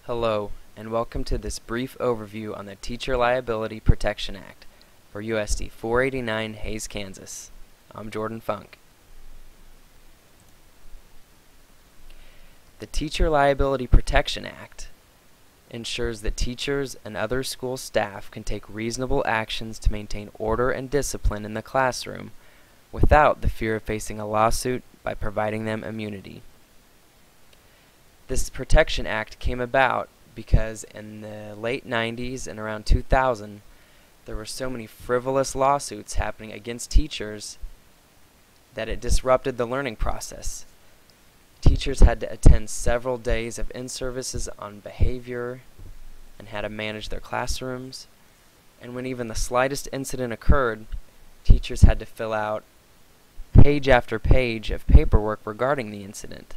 Hello, and welcome to this brief overview on the Teacher Liability Protection Act for USD 489 Hays, Kansas. I'm Jordan Funk. The Teacher Liability Protection Act ensures that teachers and other school staff can take reasonable actions to maintain order and discipline in the classroom without the fear of facing a lawsuit by providing them immunity. This Protection Act came about because in the late 90s and around 2000 there were so many frivolous lawsuits happening against teachers that it disrupted the learning process. Teachers had to attend several days of in-services on behavior and had to manage their classrooms, and when even the slightest incident occurred, teachers had to fill out page after page of paperwork regarding the incident.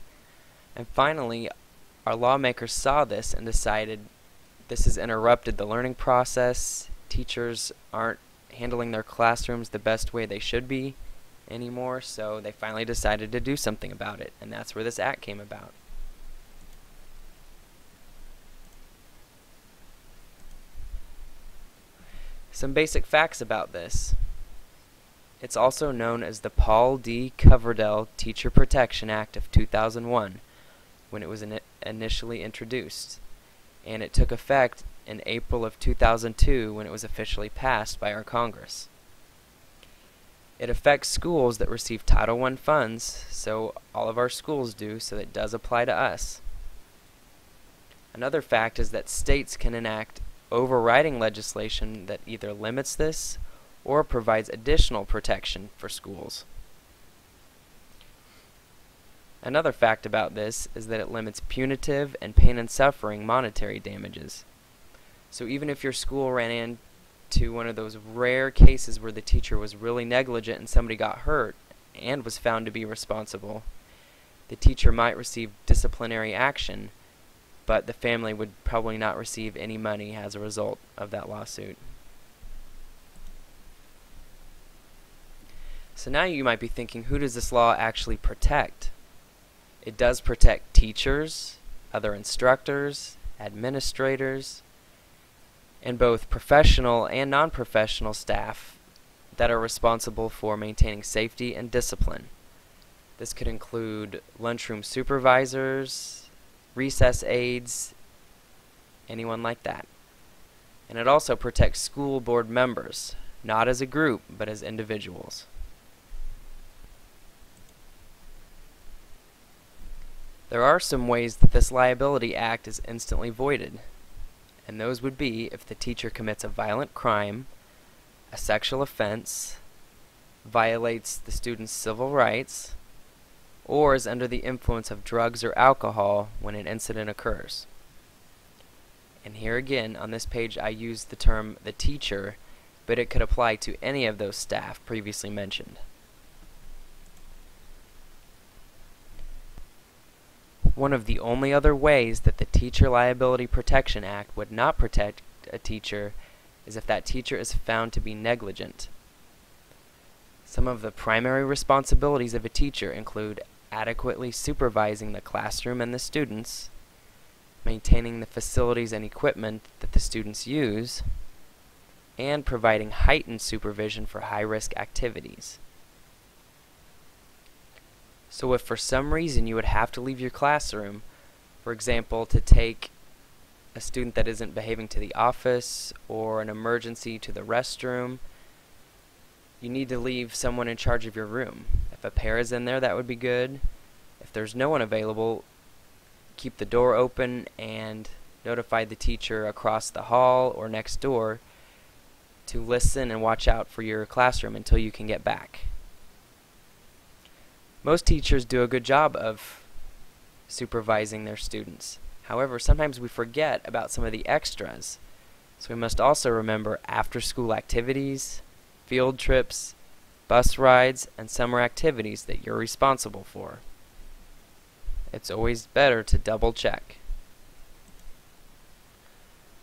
And finally, our lawmakers saw this and decided this has interrupted the learning process. Teachers aren't handling their classrooms the best way they should be anymore, so they finally decided to do something about it, and that's where this act came about. Some basic facts about this. It's also known as the Paul D. Coverdell Teacher Protection Act of 2001 when it was initially introduced, and it took effect in April of 2002 when it was officially passed by our Congress. It affects schools that receive Title I funds, so all of our schools do, so it does apply to us. Another fact is that states can enact overriding legislation that either limits this or provides additional protection for schools. Another fact about this is that it limits punitive and pain and suffering monetary damages. So even if your school ran into one of those rare cases where the teacher was really negligent and somebody got hurt and was found to be responsible, the teacher might receive disciplinary action, but the family would probably not receive any money as a result of that lawsuit. So now you might be thinking, who does this law actually protect? It does protect teachers, other instructors, administrators, and both professional and non-professional staff that are responsible for maintaining safety and discipline. This could include lunchroom supervisors, recess aides, anyone like that. And it also protects school board members, not as a group, but as individuals. There are some ways that this Liability Act is instantly voided, and those would be if the teacher commits a violent crime, a sexual offense, violates the student's civil rights, or is under the influence of drugs or alcohol when an incident occurs. And here again, on this page, I use the term the teacher, but it could apply to any of those staff previously mentioned. One of the only other ways that the Teacher Liability Protection Act would not protect a teacher is if that teacher is found to be negligent. Some of the primary responsibilities of a teacher include adequately supervising the classroom and the students, maintaining the facilities and equipment that the students use, and providing heightened supervision for high-risk activities. So if for some reason you would have to leave your classroom, for example, to take a student that isn't behaving to the office or an emergency to the restroom, you need to leave someone in charge of your room. If a pair is in there, that would be good. If there's no one available, keep the door open and notify the teacher across the hall or next door to listen and watch out for your classroom until you can get back. Most teachers do a good job of supervising their students. However, sometimes we forget about some of the extras. So we must also remember after-school activities, field trips, bus rides, and summer activities that you're responsible for. It's always better to double check.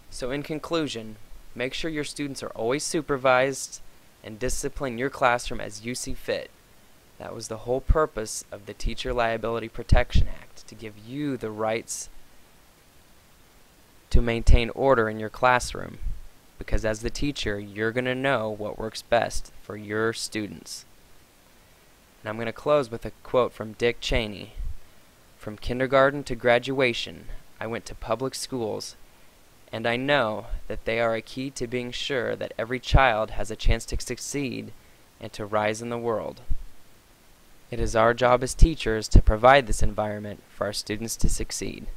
So in conclusion, make sure your students are always supervised and discipline your classroom as you see fit. That was the whole purpose of the Teacher Liability Protection Act, to give you the rights to maintain order in your classroom, because as the teacher, you're going to know what works best for your students. And I'm going to close with a quote from Dick Cheney. "From kindergarten to graduation, I went to public schools, and I know that they are a key to being sure that every child has a chance to succeed and to rise in the world. It is our job as teachers to provide this environment for our students to succeed."